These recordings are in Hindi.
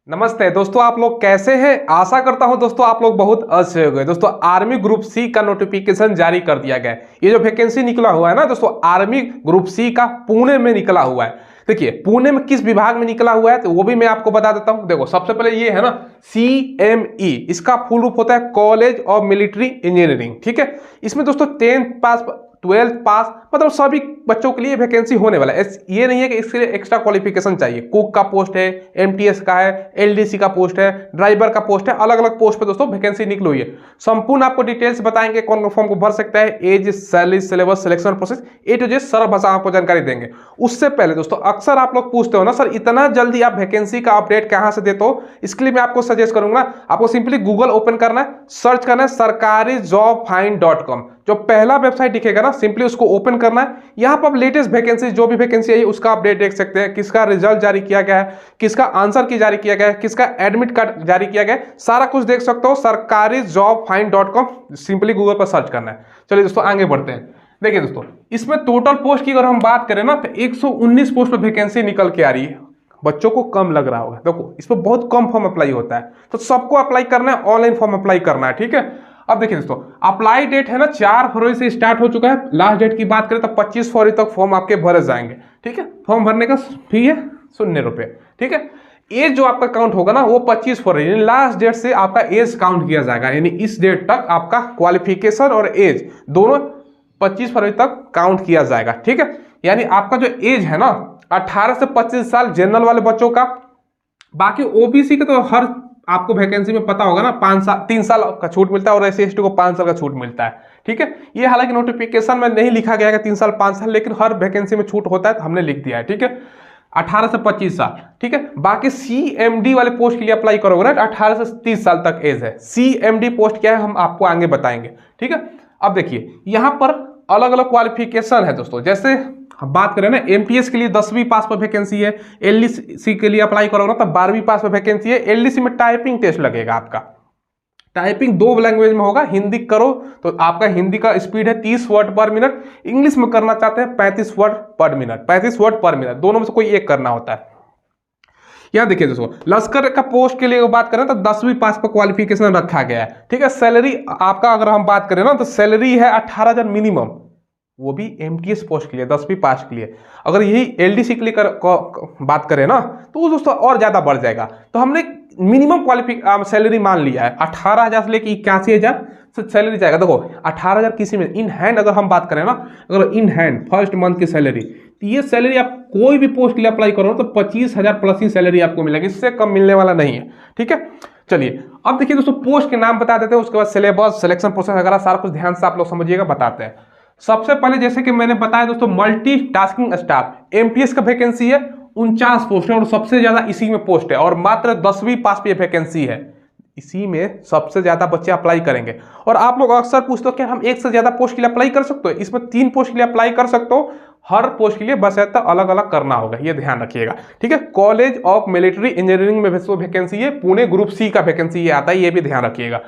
नमस्ते दोस्तों, आप लोग कैसे हैं। आशा करता हूं दोस्तों आप लोग बहुत अच्छे हो गए। दोस्तों आर्मी ग्रुप सी का नोटिफिकेशन जारी कर दिया गया है। ये जो वैकेंसी निकला हुआ है ना दोस्तों, आर्मी ग्रुप सी का पुणे में निकला हुआ है। देखिए पुणे में किस विभाग में निकला हुआ है तो वो भी मैं आपको बता देता हूं। देखो सबसे पहले ये है ना CME, इसका फुल रूप होता है कॉलेज ऑफ मिलिट्री इंजीनियरिंग। ठीक है, इसमें दोस्तों 10th पास 12th पास मतलब सभी बच्चों के लिए वैकेंसी होने वाला है। ये नहीं है कि इसके लिए एक्स्ट्रा क्वालिफिकेशन चाहिए। कुक का पोस्ट है, MTS का है, LDC का पोस्ट है, ड्राइवर का पोस्ट है, अलग अलग पोस्ट पे दोस्तों वैकेंसी निकली हुई है। संपूर्ण आपको डिटेल्स बताएंगे, कौन कौन फॉर्म को भर सकता है, age, salary, syllabus, selection process, A to Z सरल भाषा में आपको जानकारी देंगे। उससे पहले दोस्तों अक्सर आप लोग पूछते हो ना सर इतना जल्दी आप वैकेंसी का अपडेट कहां से देते हो। इसके लिए मैं आपको सजेस्ट करूंगा, आपको सिंपली गूगल ओपन करना है, सर्च करना है sarkarijobfind.com। जो पहला वेबसाइट दिखेगा ना सिंपली उसको ओपन करना है। यहां पर आप लेटेस्ट वैकेंसी जो भी वैकेंसी आई उसका अपडेट देख सकते हैं, किसका रिजल्ट जारी किया गया है, किसका आंसर की जारी किया गया है, किसका एडमिट कार्ड जारी किया गया है, सारा कुछ देख सकते हो sarkarijobfind.com। सिंपली गूगल पर सर्च करना है। चलिए दोस्तों आगे बढ़ते हैं। देखिए दोस्तों इसमें टोटल पोस्ट की अगर हम बात करें ना तो 119 पोस्ट पर वैकेंसी निकल के आ रही है। बच्चों को कम लग रहा होगा, देखो इस पर बहुत कम फॉर्म अप्लाई होता है, तो सबको अप्लाई करना है, ऑनलाइन फॉर्म अप्लाई करना है। ठीक है, अब देखिए दोस्तों अप्लाई डेट है ना 4 फरवरी से स्टार्ट हो चुका है। लास्ट डेट की बात करें तो 25 फरवरी तक फॉर्म आपके भरे जाएंगे। ठीक है, फॉर्म भरने का फी है 0 रुपये। ठीक है, एज जो आपका काउंट होगा ना वो 25 फरवरी यानी लास्ट डेट से आपका एज काउंट किया जाएगा। यानी इस डेट तक आपका क्वालिफिकेशन और एज दोनों 25 फरवरी तक काउंट किया जाएगा। ठीक है, यानी आपका जो एज है ना 18 से 25 साल जनरल वाले बच्चों का। बाकी OBC का तो हर आपको वैकेंसी में पता होगा ना 3 साल का छूट मिलता है और SC/ST को 5 साल का छूट मिलता है। ठीक है, ये हालांकि नोटिफिकेशन में नहीं लिखा गया है 3 साल 5 साल, लेकिन हर वैकेंसी में छूट होता है तो हमने लिख दिया है। ठीक है, 18 से 25 साल। ठीक है, बाकी CMD वाले पोस्ट के लिए अप्लाई करोगे ना 18 से 30 साल तक एज है। CMD पोस्ट क्या है हम आपको आगे बताएंगे। ठीक है, अब देखिए यहां पर अलग अलग क्वालिफिकेशन है दोस्तों। जैसे हम बात करें ना MTS के लिए 10वीं पास पर वैकेंसी है, LDC के लिए अप्लाई करोगे ना तो 12वीं पास पर वैकेंसी है। LDC में टाइपिंग टेस्ट लगेगा आपका, टाइपिंग 2 लैंग्वेज में होगा। हिंदी करो तो आपका हिंदी का स्पीड है 30 वर्ड पर मिनट, इंग्लिश में करना चाहते हैं 35 वर्ड पर मिनट, 35 वर्ड पर मिनट, दोनों में से कोई एक करना होता है। यहां देखिए दोस्तों लश्कर का पोस्ट के लिए बात करें तो 10वीं पास पर क्वालिफिकेशन रखा गया है। ठीक है, सैलरी आपका अगर हम बात करें ना तो सैलरी है 18,000 मिनिमम, वो भी MTS पोस्ट के लिए 10वीं पास के लिए। अगर यही LDC के लिए बात करें ना तो वो दोस्तों और ज्यादा बढ़ जाएगा। तो हमने मिनिमम सैलरी मान लिया है 18,000 से लेकर 81,000 सैलरी जाएगा। देखो 18,000 किसी में इन हैंड अगर हम बात करें ना, अगर इन हैंड फर्स्ट मंथ की सैलरी, तो ये सैलरी आप कोई भी पोस्ट के लिए अप्लाई करो तो 25,000 प्लस ही सैलरी आपको मिलेगी, इससे कम मिलने वाला नहीं है। ठीक है, चलिए अब देखिए दोस्तों पोस्ट के नाम बता देते हैं, उसके बाद सिलेबस, सिलेक्शन प्रोसेस वगैरह सारा कुछ ध्यान से आप लोग समझिएगा, बताते हैं। सबसे पहले जैसे कि मैंने बताया दोस्तों मल्टी टास्किंग स्टाफ MTS का वैकेंसी है 49 पोस्ट है और सबसे ज्यादा इसी में पोस्ट है और मात्र 10वीं पास पे वैकेंसी है। इसी में सबसे ज्यादा बच्चे अप्लाई करेंगे। और आप लोग अक्सर पूछते हो कि हम एक से ज्यादा पोस्ट के लिए अप्लाई कर सकते हो, इसमें 3 पोस्ट के लिए अप्लाई कर सकते हो। हर पोस्ट के लिए बस अलग अलग करना होगा, ये ध्यान रखिएगा। ठीक है, कॉलेज ऑफ मिलिट्री इंजीनियरिंग में वैकेंसी है, पुणे ग्रुप सी का वैकेंसी ये आता है, ये भी ध्यान रखिएगा।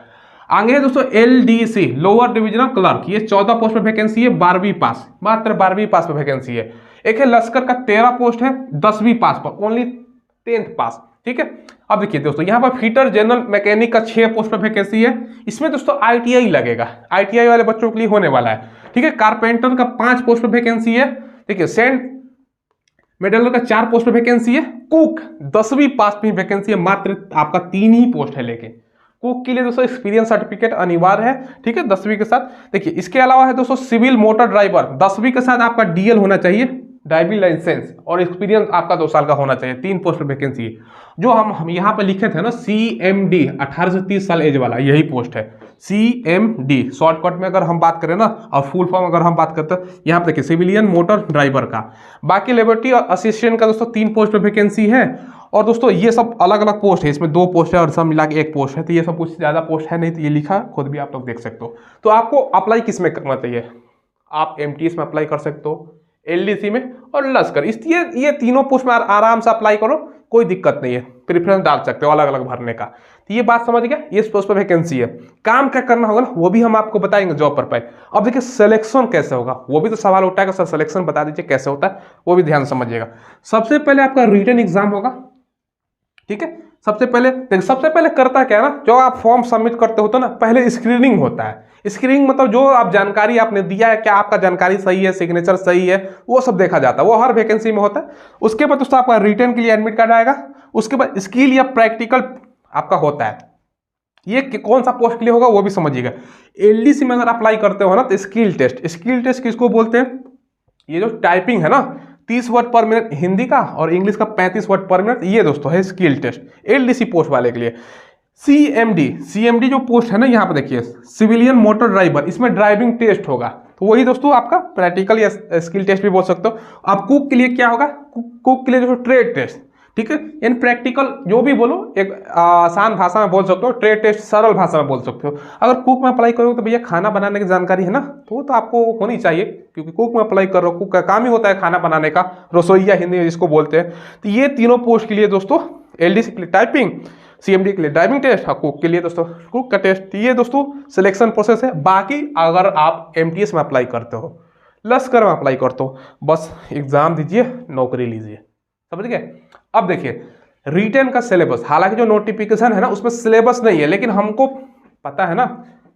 आगे है दोस्तों LDC लोअर डिविजनल क्लर्क, ये 14 पोस्ट पर वैकेंसी है, 12वीं पास, मात्र 12वीं पास पर वैकेंसी है। एक है लश्कर का 13 पोस्ट है 10वीं पास पर, ओनली 10th पास। ठीक है, अब देखिए दोस्तों यहाँ पर फिटर जनरल मैकेनिक का 6 पोस्ट पर वैकेंसी है। इसमें दोस्तों ITI लगेगा, ITI वाले बच्चों के लिए होने वाला है। ठीक है, कारपेंटर का 5 पोस्ट पर वैकेंसी है। देखिए सेंट मेडल का 4 पोस्ट पर वैकेंसी है। कुक 10वीं पास में वैकेंसी है, मात्र आपका 3 ही पोस्ट है। लेकिन कुक के लिए दोस्तों एक्सपीरियंस सर्टिफिकेट अनिवार्य है। ठीक है, 10वीं के साथ। देखिए इसके अलावा है दोस्तों सिविल मोटर ड्राइवर, 10वीं के साथ आपका DL होना चाहिए, ड्राइविंग लाइसेंस, और एक्सपीरियंस आपका 2 साल का होना चाहिए। 3 पोस्ट पर वैकेंसी है। जो हम यहाँ पे लिखे थे ना CMD 18 से 30 साल एज वाला, यही पोस्ट है CMD शॉर्टकट में अगर हम बात करें ना, और फुल फॉर्म अगर हम बात करते हैं यहाँ पे देखिए सिविलियन मोटर ड्राइवर का। बाकी लेबोरेटरी और असिस्टेंट का दोस्तों 3 पोस्ट पर वैकेंसी है। और दोस्तों ये सब अलग अलग पोस्ट है, इसमें 2 पोस्ट है और सब मिला के 1 पोस्ट है, तो ये सब कुछ ज्यादा पोस्ट है नहीं, तो ये लिखा खुद भी आप लोग देख सकते हो। तो आपको अप्लाई किस में करना चाहिए, आप MTS में अप्लाई कर सकते हो, LDC में और लश्कर, इसलिए ये तीनों पोस्ट में आराम से अप्लाई करो, कोई दिक्कत नहीं है, प्रेफरेंस डाल सकते हो अलग अलग भरने का। तो ये बात समझ गया, ये पोस्ट पर वैकेंसी है। काम क्या करना होगा वो भी हम आपको बताएंगे जॉब पर पाए। अब देखिए सिलेक्शन कैसे होगा, वो भी तो सवाल उठाएगा सर सिलेक्शन बता दीजिए कैसे होता है, वो भी ध्यान समझिएगा। सबसे पहले आपका रिटन एग्जाम होगा। ठीक है, सबसे पहले करता क्या है ना, जो आप फॉर्म सबमिट करते हो तो ना पहले स्क्रीनिंग होता है। स्क्रीनिंग मतलब जो आप जानकारी आपने दिया है, क्या आपका जानकारी सही है, सिग्नेचर सही है, वो सब देखा जाता है। वो हर वैकेंसी में होता है। उसके बाद दोस्तों आपका रिटर्न के लिए एडमिट कार्ड आएगा। उसके बाद स्किल या प्रैक्टिकल आपका होता है। ये कौन सा पोस्ट के लिए होगा वो भी समझिएगा। एलडीसी में अगर अप्लाई करते हो ना तो स्किल टेस्ट किसको बोलते हैं? ये जो टाइपिंग है ना 30 वर्ड पर मिनट हिंदी का और इंग्लिश का 35 वर्ड पर मिनट, ये दोस्तों है स्किल टेस्ट एलडीसी पोस्ट वाले के लिए। सीएमडी जो पोस्ट है ना, यहाँ पे देखिए सिविलियन मोटर ड्राइवर, इसमें ड्राइविंग टेस्ट होगा। तो वही दोस्तों आपका प्रैक्टिकल या स्किल टेस्ट भी बोल सकते हो। आप कुक के लिए क्या होगा? कुक के लिए जो ट्रेड टेस्ट, ठीक है। इन प्रैक्टिकल जो भी बोलो एक आसान भाषा में बोल सकते हो, ट्रेड टेस्ट सरल भाषा में बोल सकते हो। अगर कुक में अप्लाई करोगे तो भैया खाना बनाने की जानकारी है ना, तो वो तो आपको होनी चाहिए, क्योंकि कुक में अप्लाई कर रहे हो, कुक का काम ही होता है खाना बनाने का, रसोईया हिंदी में जिसको बोलते हैं। तो ये तीनों पोस्ट के लिए दोस्तों एलडीसी के लिए टाइपिंग, सीएमडी के लिए ड्राइविंग टेस्ट और कुक के लिए दोस्तों कुक का टेस्ट। ये दोस्तों सिलेक्शन प्रोसेस है। बाकी अगर आप एमटीएस में अप्लाई करते हो, लश्कर में अप्लाई करते हो, बस एग्जाम दीजिए, नौकरी लीजिए, समझ गए। अब देखिए रिटेन का सिलेबस, हालांकि जो नोटिफिकेशन है ना उसमें सिलेबस नहीं है, लेकिन हमको पता है ना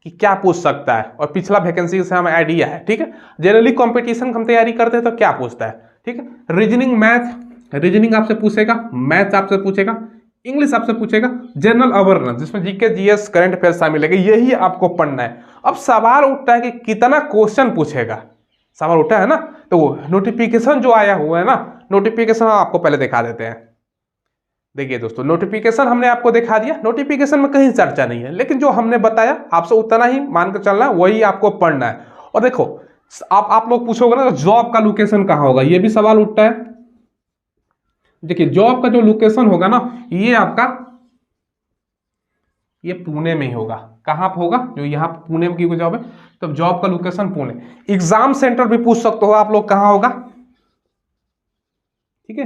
कि क्या पूछ सकता है, और पिछला वैकेंसी से हमें आइडिया है, ठीक है। जनरली कंपटीशन हम तैयारी करते हैं तो क्या पूछता है, ठीक है। रीजनिंग मैथ, रीजनिंग आपसे पूछेगा, मैथ आपसे पूछेगा, इंग्लिश आपसे पूछेगा, जनरल अवेयरनेस जिसमें जीके जीएस करंट अफेयर शामिल है, यही आपको पढ़ना है। अब सवाल उठता है कि कितना क्वेश्चन पूछेगा, सवाल उठा है ना। तो वो नोटिफिकेशन जो आया हुआ है ना, नोटिफिकेशन आपको पहले दिखा देते हैं। देखिए दोस्तों नोटिफिकेशन हमने आपको दिखा दिया, नोटिफिकेशन में कहीं चर्चा नहीं है, लेकिन जो हमने बताया आपसे उतना ही मान कर चलना है, वही आपको पढ़ना है। और देखो आप लोग पूछोगे ना जॉब का लोकेशन कहाँ होगा, ये भी सवाल उठता है। देखिए जॉब का जो लोकेशन होगा ना, ये आपका ये पुणे में ही होगा। कहाँ पर होगा? जो यहाँ पुणे में की जॉब है, तो जॉब का लोकेशन पुणे। एग्जाम सेंटर भी पूछ सकते हो आप लोग कहाँ होगा, ठीक है।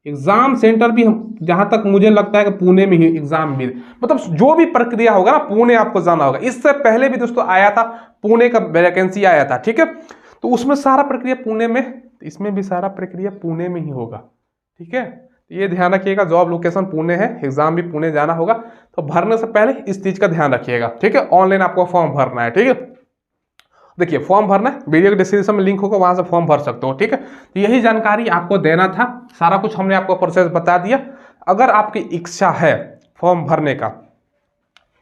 एग्जाम सेंटर भी हम जहां तक मुझे लगता है कि पुणे में ही एग्जाम भी, मतलब जो भी प्रक्रिया होगा ना पुणे आपको जाना होगा। इससे पहले भी दोस्तों आया था, पुणे का वैकेंसी आया था, ठीक है। तो उसमें सारा प्रक्रिया पुणे में, इसमें भी सारा प्रक्रिया पुणे में ही होगा, ठीक है। ये ध्यान रखिएगा, जॉब लोकेशन पुणे है, एग्जाम भी पुणे जाना होगा। तो भरने से पहले इस चीज का ध्यान रखिएगा, ठीक है। ऑनलाइन आपको फॉर्म भरना है, ठीक है। देखिए फॉर्म भरना है, वीडियो के डिस्क्रिप्शन में लिंक होगा, वहां से फॉर्म भर सकते हो, ठीक है। तो यही जानकारी आपको देना था, सारा कुछ हमने आपको प्रोसेस बता दिया। अगर आपकी इच्छा है फॉर्म भरने का,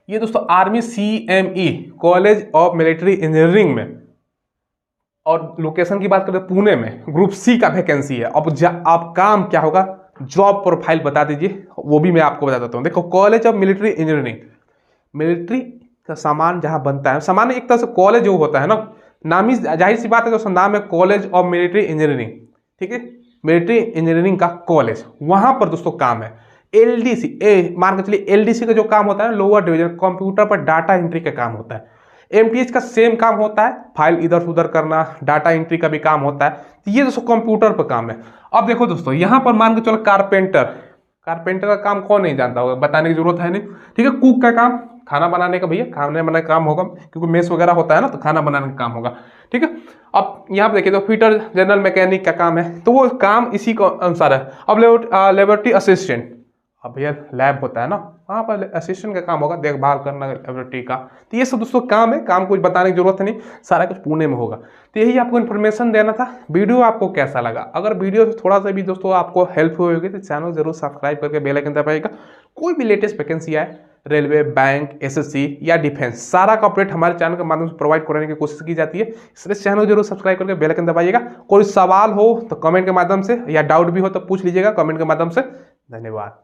ये दोस्तों army CME college of military engineering में, और लोकेशन की बात करें पुणे में, ग्रुप सी का वैकेंसी है। अब आप काम क्या होगा, जॉब प्रोफाइल बता दीजिए, वो भी मैं आपको बता देता हूँ। देखो college of military engineering, military का सामान जहां बनता है, सामान एक तरह से कॉलेज जो होता है ना, नाम ही जाहिर सी बात है, दोस्तों नाम है कॉलेज ऑफ मिलिट्री इंजीनियरिंग, ठीक है। मिलिट्री इंजीनियरिंग का कॉलेज, वहां पर दोस्तों काम है एलडीसी। मान के चलिए एलडीसी का जो काम होता है लोअर डिवीजन, कंप्यूटर पर डाटा एंट्री का काम होता है। एमटीएच का सेम काम होता है, फाइल इधर उधर करना, डाटा एंट्री का भी काम होता है। तो ये दोस्तों कंप्यूटर पर काम है। अब देखो दोस्तों यहाँ पर मान के चलो कारपेंटर का काम कौन नहीं जानता होगा, बताने की जरूरत है नहीं, ठीक है। कुक का काम, खाना बनाने का, भैया खाने बनाने का काम होगा, क्योंकि मेस वगैरह होता है ना, तो खाना बनाने का काम होगा, ठीक है। अब यहाँ पे देखिए तो फिटर जनरल मैकेनिक का काम है, तो वो काम इसी को अनुसार है। अब लेबोरेटरी असिस्टेंट, अब भैया लैब होता है ना, वहाँ पर असिस्टेंट का काम होगा, देखभाल करना लेबोरेटरी का। तो ये सब दोस्तों काम है, काम कुछ बताने की जरूरत नहीं, सारा कुछ पुणे में होगा। तो यही आपको इन्फॉर्मेशन देना था। वीडियो आपको कैसा लगा? अगर वीडियो से थोड़ा सा भी दोस्तों आपको हेल्प हुई होगी तो चैनल जरूर सब्सक्राइब करके बेल आइकन दबाइएगा। कोई भी लेटेस्ट वैकेंसी आए, रेलवे, बैंक, SSC या डिफेंस, सारा का अपडेट हमारे चैनल के माध्यम से प्रोवाइड कराने की कोशिश की जाती है। इसलिए चैनल जरूर सब्सक्राइब करके बेल आइकन दबाइएगा। कोई सवाल हो तो कमेंट के माध्यम से, या डाउट भी हो तो पूछ लीजिएगा कमेंट के माध्यम से। धन्यवाद।